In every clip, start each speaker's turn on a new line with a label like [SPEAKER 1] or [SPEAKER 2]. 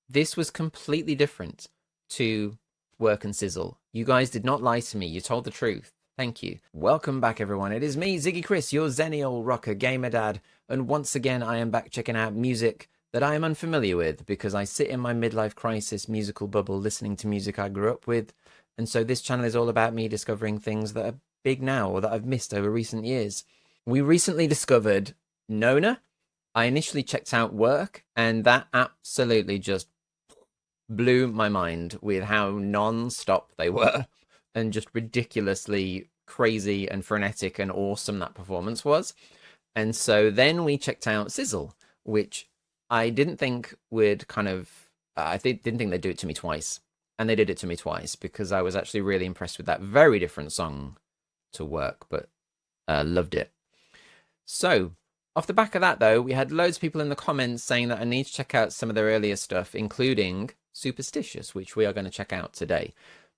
[SPEAKER 1] this was completely different to Work and Sizzle. You guys did not lie to me. You told the truth. Thank you. Welcome back, everyone. It is me, Ziggy Chris, your Xennial GamerDad, and once again, I am back checking out music that I am unfamiliar with because I sit in my midlife crisis musical bubble listening to music I grew up with, and so this channel is all about me discovering things that are big now or that I've missed over recent years. We recently discovered Nona. I initially checked out Work, and that absolutely just blew my mind with how non-stop they were and just ridiculously crazy and frenetic and awesome that performance was. And so then we checked out Sizzle, which I didn't think would kind of, didn't think they'd do it to me twice. And they did it to me twice because I was actually really impressed with that very different song to Work, but loved it. So off the back of that, though, we had loads of people in the comments saying that I need to check out some of their earlier stuff, including Superstitious, which we are going to check out today,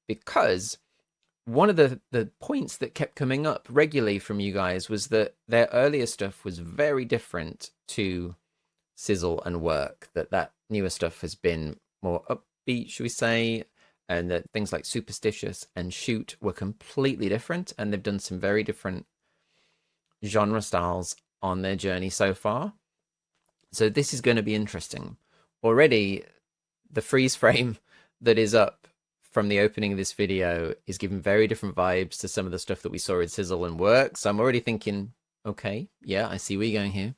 [SPEAKER 1] because one of the points that kept coming up regularly from you guys was that their earlier stuff was very different to Sizzle and Work, that newer stuff has been more upbeat, should we say, and that things like Superstitious and Shoot were completely different, and they've done some very different genre styles on their journey so far. So this is going to be interesting. Already, the freeze frame that is up from the opening of this video is giving very different vibes to some of the stuff that we saw in Sizzle and Work. So I'm already thinking, okay, yeah, I see where you're going here.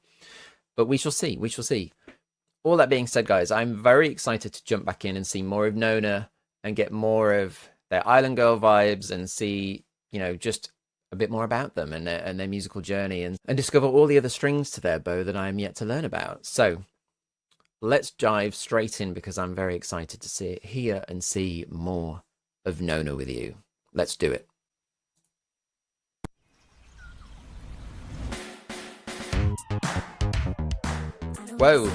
[SPEAKER 1] But we shall see, we shall see. All that being said, guys, I'm very excited to jump back in and see more of Nona and get more of their Island Girl vibes and see, you know, just a bit more about them and their musical journey and discover all the other strings to their bow that I am yet to learn about. So let's dive straight in because I'm very excited to hear and see more of Nona with you. Let's do it. Whoa.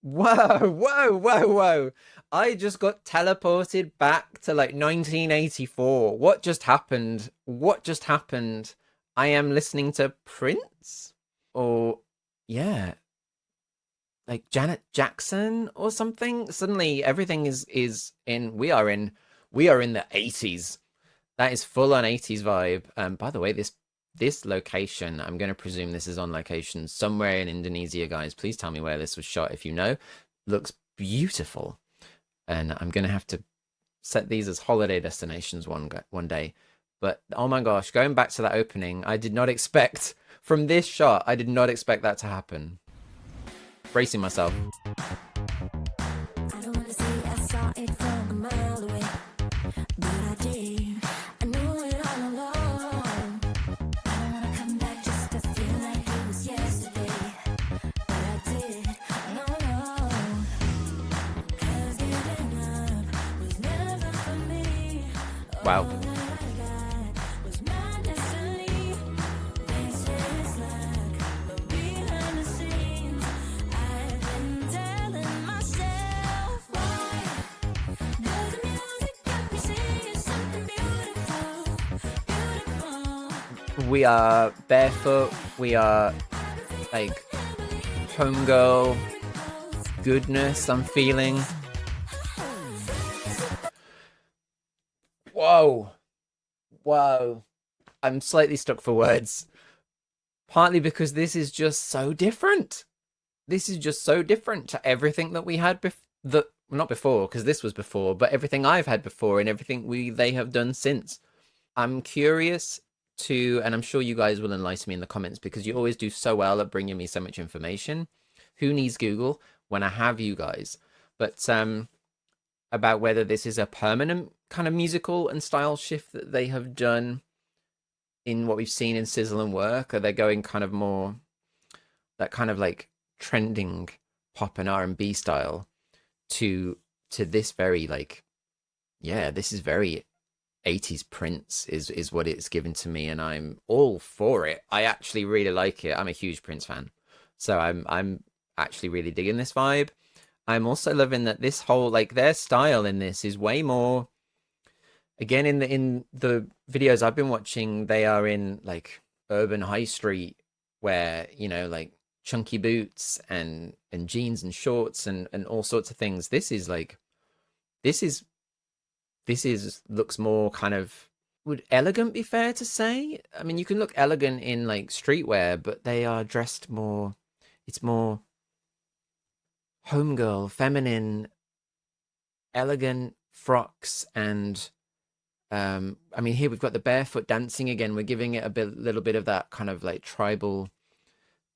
[SPEAKER 1] Whoa, whoa, whoa, whoa. I just got teleported back to like 1984. What just happened? What just happened? I am listening to Prince? Or, yeah, like Janet Jackson or something? Suddenly everything is in, we are in the 80s. That is full on 80s vibe. By the way, this location, I'm going to presume this is on location somewhere in Indonesia, guys. Please tell me where this was shot if you know. Looks beautiful. And I'm going to have to set these as holiday destinations one day. But oh my gosh, going back to that opening, I did not expect, from this shot, I did not expect that to happen. Bracing myself. Wow. We are barefoot, we are like homegirl goodness I'm feeling. Whoa. Whoa. I'm slightly stuck for words. Partly because this is just so different. This is just so different to everything that we had not before, because this was before, but everything I've had before and everything they have done since. I'm curious to, and I'm sure you guys will enlighten me in the comments because you always do so well at bringing me so much information. Who needs Google when I have you guys? But about whether this is a permanent kind of musical and style shift that they have done in what we've seen in Sizzle and Work. Are they going kind of more that kind of like trending pop and R&B style to this very like, yeah, this is very 80s Prince is what it's given to me, and I'm all for it. I actually really like it. I'm a huge Prince fan, so I'm actually really digging this vibe. I'm also loving that this whole, like, their style in this is way more, again, in the videos I've been watching, they are in like urban high street where, you know, like chunky boots and jeans and shorts and all sorts of things. This is like, this is looks more kind of, would elegant be fair to say? I mean, you can look elegant in like streetwear, but they are dressed more, it's more homegirl, feminine, elegant frocks. And I mean, here we've got the barefoot dancing again. We're giving it a little bit of that kind of like tribal,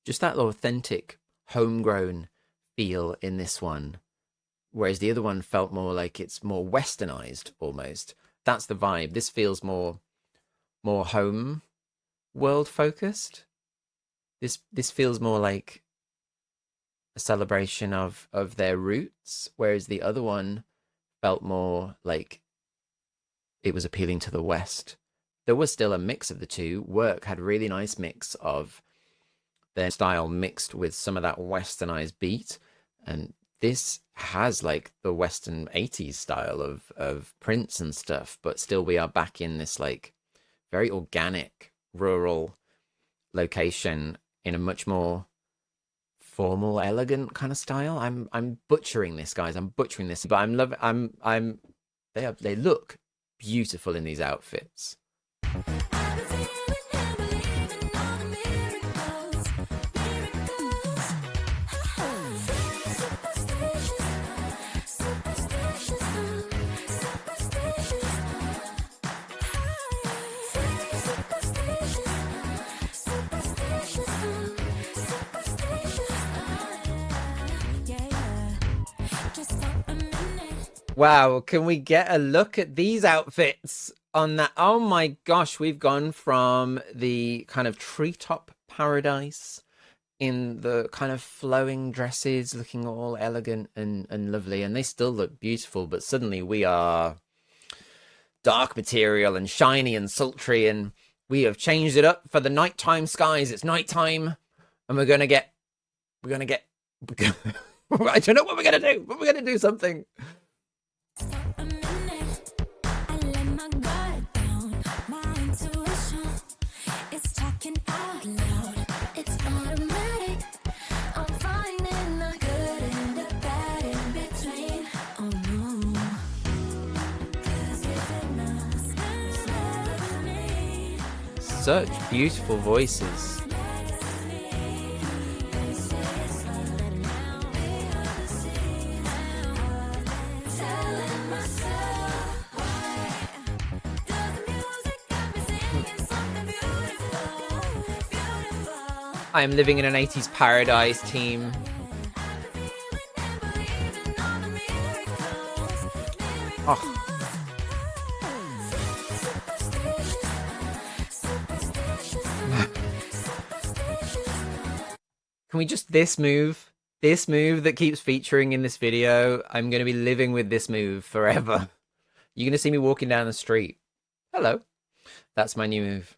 [SPEAKER 1] just that authentic homegrown feel in this one, whereas the other one felt more like it's more westernized almost. That's the vibe. This feels more home world focused. This feels more like a celebration of their roots, whereas the other one felt more like it was appealing to the West. There was still a mix of the two. Work had a really nice mix of their style mixed with some of that westernized beat, and this has like the Western 80s style of Prince and stuff, but still we are back in this like very organic rural location in a much more formal, elegant kind of style. I'm butchering this, guys. I'm butchering this, but they look beautiful in these outfits. Wow, can we get a look at these outfits on that? Oh my gosh, we've gone from the kind of treetop paradise in the kind of flowing dresses, looking all elegant and lovely, and they still look beautiful, but suddenly we are dark material and shiny and sultry, and we have changed it up for the nighttime skies. It's nighttime, and we're gonna get I don't know what we're gonna do, but we're gonna do something. Such beautiful voices. I am living in an 80s paradise, team. Oh. Can we just, this move that keeps featuring in this video, I'm going to be living with this move forever. You're going to see me walking down the street. Hello. That's my new move.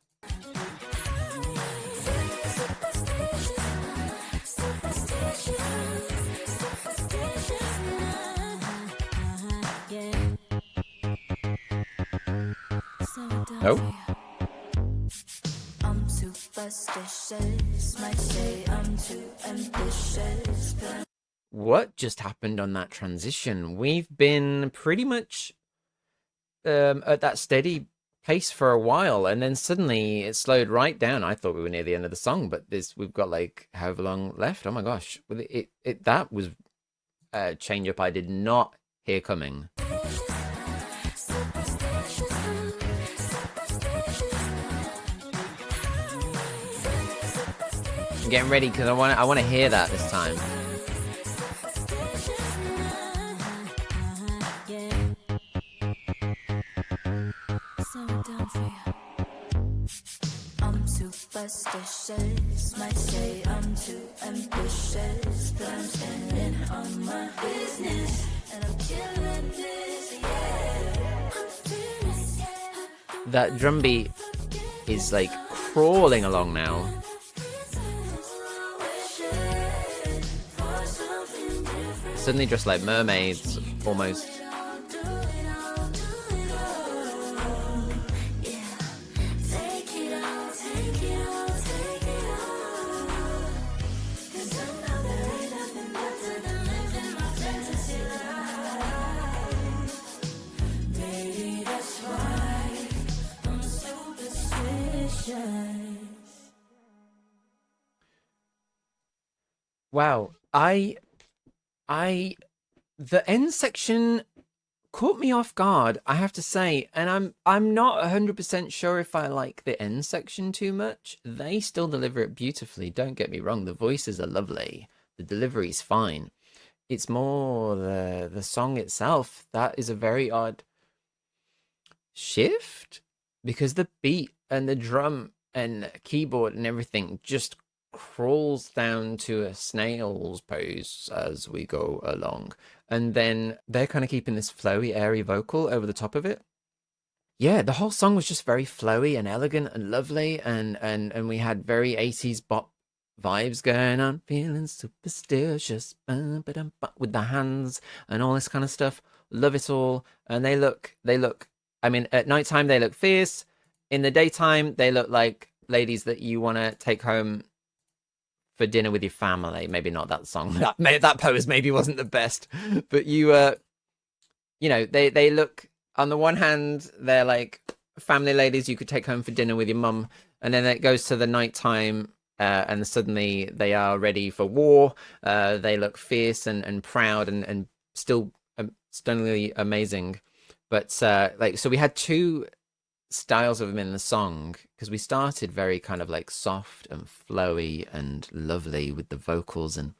[SPEAKER 1] Oh. I'm superstitious, might say I'm too ambitious. What just happened on that transition? We've been pretty much at that steady pace for a while, and then suddenly it slowed right down. I thought we were near the end of the song, but we've got like however long left. Oh my gosh, that was a change up I did not hear coming. I'm getting ready because I want to hear that this time. I'm superstitious, might say I'm too ambitious, but I'm standing on my business and I'm killing this, yeah. That drum beat is like crawling along now. suddenly dressed like mermaids, almost. Wow, the end section caught me off guard, I have to say, and I'm not 100% sure if I like the end section too much. They still deliver it beautifully, don't get me wrong, the voices are lovely, the delivery's fine. It's more the song itself that is a very odd shift, because the beat and the drum and keyboard and everything just crawls down to a snail's pace as we go along, and then they're kind of keeping this flowy, airy vocal over the top of it. Yeah, the whole song was just very flowy and elegant and lovely, and we had very 80s bop vibes going on, feeling superstitious with the hands and all this kind of stuff. Love it all. And they look, I mean, at nighttime they look fierce. In the daytime they look like ladies that you want to take home for dinner with your family. Maybe not that song. That pose maybe wasn't the best, but you know, they look, on the one hand, they're like family ladies you could take home for dinner with your mum, and then it goes to the nighttime, and suddenly they are ready for war. They look fierce and proud and still stunningly amazing. But like, so we had two styles of them in the song, because we started very kind of like soft and flowy and lovely with the vocals and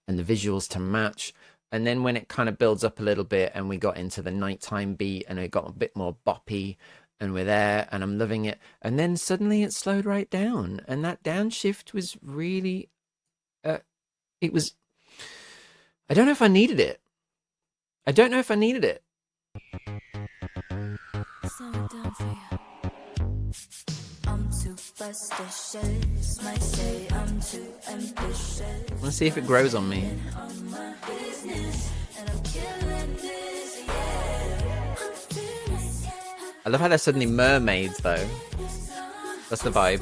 [SPEAKER 1] the visuals to match, and then when it kind of builds up a little bit and we got into the nighttime beat and it got a bit more boppy, and we're there and I'm loving it, and then suddenly it slowed right down, and that downshift was really it was, I don't know if I needed it. I don't know if I needed it. I'm too superstitious, might say I'm too ambitious. Let's see if it grows on me. I love how they're suddenly mermaids though. That's the vibe.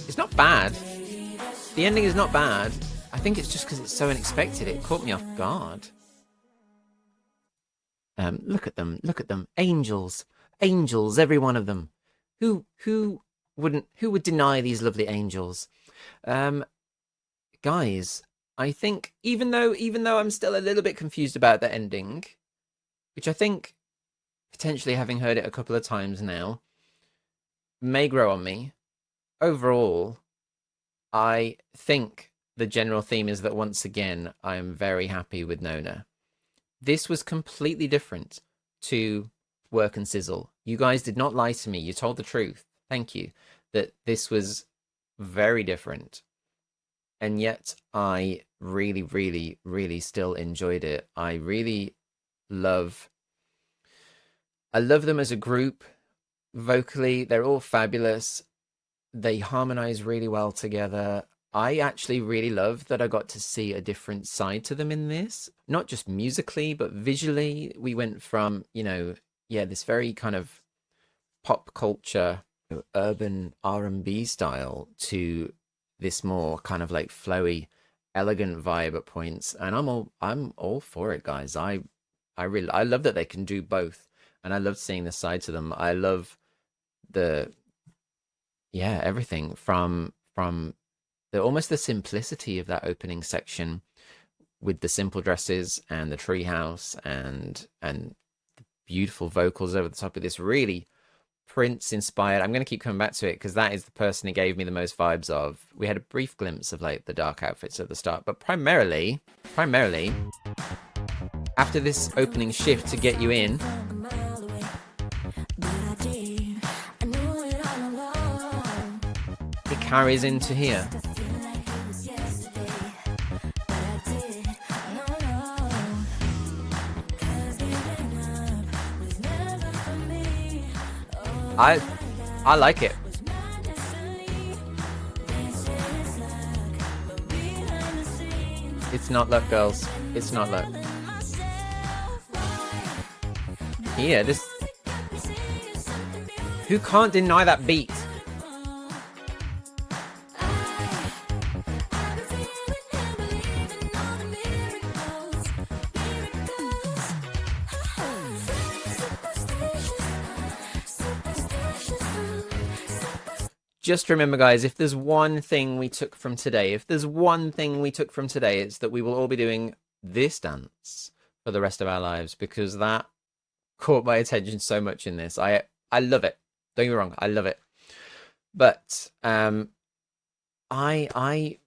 [SPEAKER 1] It's not bad. The ending is not bad. I think it's just because it's so unexpected. It caught me off guard. Look at them. Look at them. Angels. Angels, every one of them. Who would deny these lovely angels? Guys, I think even though I'm still a little bit confused about the ending, which I think, potentially having heard it a couple of times now, may grow on me, overall, I think the general theme is that once again, I am very happy with Nona. This was completely different to Work and Sizzle. You guys did not lie to me. You told the truth. Thank you. That this was very different. And yet I really, really, really still enjoyed it. I love them as a group. Vocally, they're all fabulous. They harmonize really well together. I actually really love that I got to see a different side to them in this. Not just musically, but visually. We went from, you know, yeah, this very kind of pop culture, urban R&B style to this more kind of like flowy, elegant vibe at points. And I'm all for it, guys. I love that they can do both. And I love seeing the side to them. I love everything from almost the simplicity of that opening section with the simple dresses and the treehouse and the beautiful vocals over the top of this really Prince inspired. I'm going to keep coming back to it because that is the person who gave me the most vibes of. We had a brief glimpse of like the dark outfits at the start, but primarily after this opening shift to get you in, carries into here. I like it. It's not luck, girls. It's not luck. Here, this... Who can't deny that beat? Just remember, guys, if there's one thing we took from today, it's that we will all be doing this dance for the rest of our lives, because that caught my attention so much in this. I love it. Don't get me wrong, I love it. But I'm happy.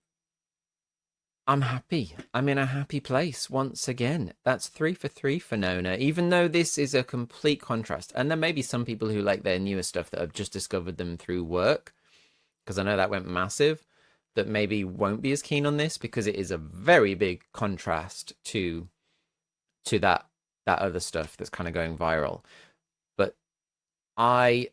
[SPEAKER 1] I'm in a happy place once again. That's 3 for 3 for Nona, even though this is a complete contrast. And there may be some people who like their newer stuff that have just discovered them through work, because I know that went massive, that maybe won't be as keen on this, because it is a very big contrast to that other stuff that's kind of going viral. But I,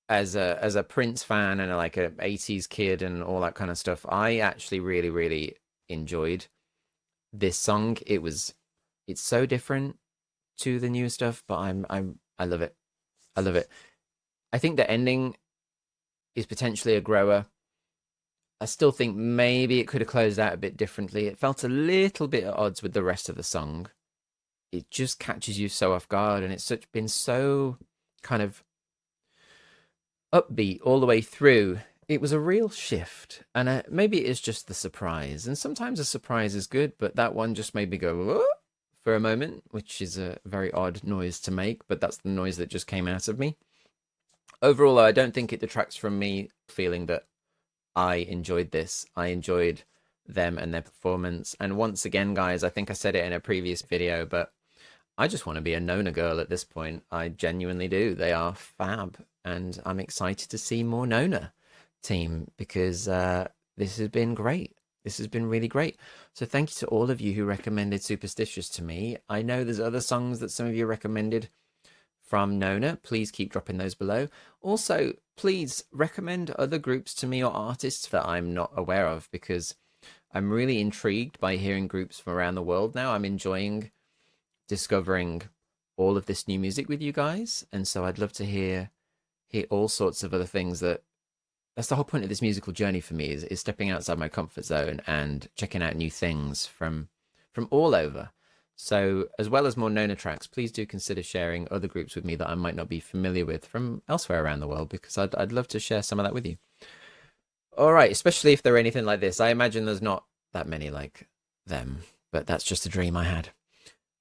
[SPEAKER 1] as a Prince fan and like a 80s kid and all that kind of stuff, I actually really, really enjoyed this song. It's so different to the new stuff, but I love it. I love it. I think the ending is potentially a grower. I still think maybe it could have closed out a bit differently. It felt a little bit at odds with the rest of the song. It just catches you so off guard, and it's been so kind of upbeat all the way through. It was a real shift, and maybe it's just the surprise. And sometimes a surprise is good, but that one just made me go, whoa, for a moment, which is a very odd noise to make, but that's the noise that just came out of me. Overall, I don't think it detracts from me feeling that I enjoyed this. I enjoyed them and their performance. And once again, guys, I think I said it in a previous video, but I just want to be a Nona girl at this point. I genuinely do. They are fab, and I'm excited to see more Nona team, because this has been great. This has been really great. So thank you to all of you who recommended Superstitious to me. I know there's other songs that some of you recommended from Nona. Please keep dropping those below. Also, please recommend other groups to me or artists that I'm not aware of, because I'm really intrigued by hearing groups from around the world now. I'm enjoying discovering all of this new music with you guys, and so I'd love to hear all sorts of other things. That's the whole point of this musical journey for me, is stepping outside my comfort zone and checking out new things from all over. So as well as more Nona tracks, please do consider sharing other groups with me that I might not be familiar with from elsewhere around the world, because I'd love to share some of that with you. All right, especially if they're anything like this. I imagine there's not that many like them, but that's just a dream I had.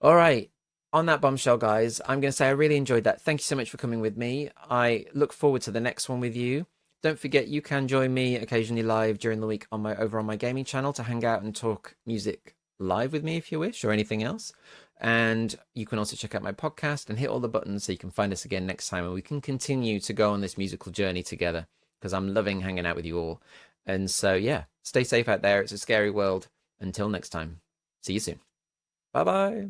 [SPEAKER 1] All right, on that bombshell, guys, I'm going to say I really enjoyed that. Thank you so much for coming with me. I look forward to the next one with you. Don't forget, you can join me occasionally live during the week over on my gaming channel to hang out and talk music live with me if you wish, or anything else. And you can also check out my podcast and hit all the buttons so you can find us again next time, and we can continue to go on this musical journey together, because I'm loving hanging out with you all. And so yeah, stay safe out there. It's a scary world. Until next time, see you soon. Bye bye.